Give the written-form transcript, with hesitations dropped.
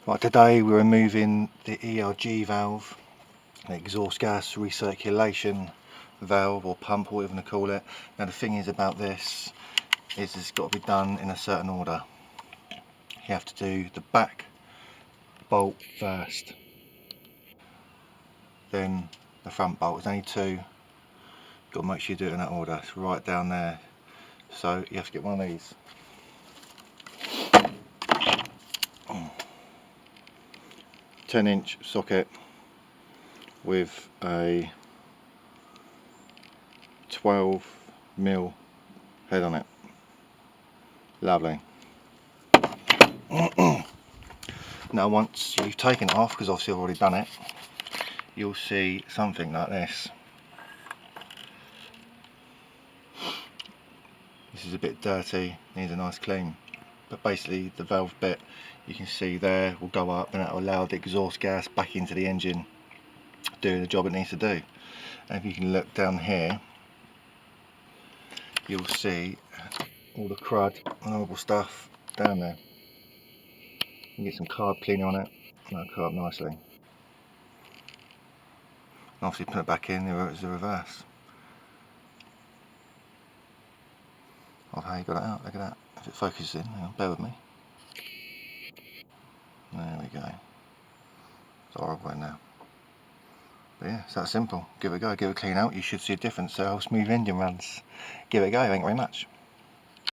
Right, today we're removing the ERG valve, the exhaust gas recirculation valve or pump, or whatever you want to call it. Now the thing is about this is it's got to be done in a certain order. You have to do the back bolt first, then the front bolt. There's only two. You've got to make sure you do it in that order. It's right down there. So you have to get one of these. 10-inch socket with a 12mm head on it. Lovely. Now once you've taken it off, because obviously I've already done it, you'll see something like this. This is a bit dirty, needs a nice clean. But basically the valve bit you can see there will go up, and that will allow the exhaust gas back into the engine doing the job it needs to do. And if you can look down here, you'll see all the crud and horrible stuff down there. You can get some carb cleaner on it, and that'll come up nicely. And obviously put it back in, there's the reverse. Of how you got it out, look at that. If it focuses in, hang on, bear with me. There we go. It's horrible in there. But yeah, it's that simple. Give it a go, give it a clean out, you should see a difference. So how smooth engine runs. Give it a go, thank you very much.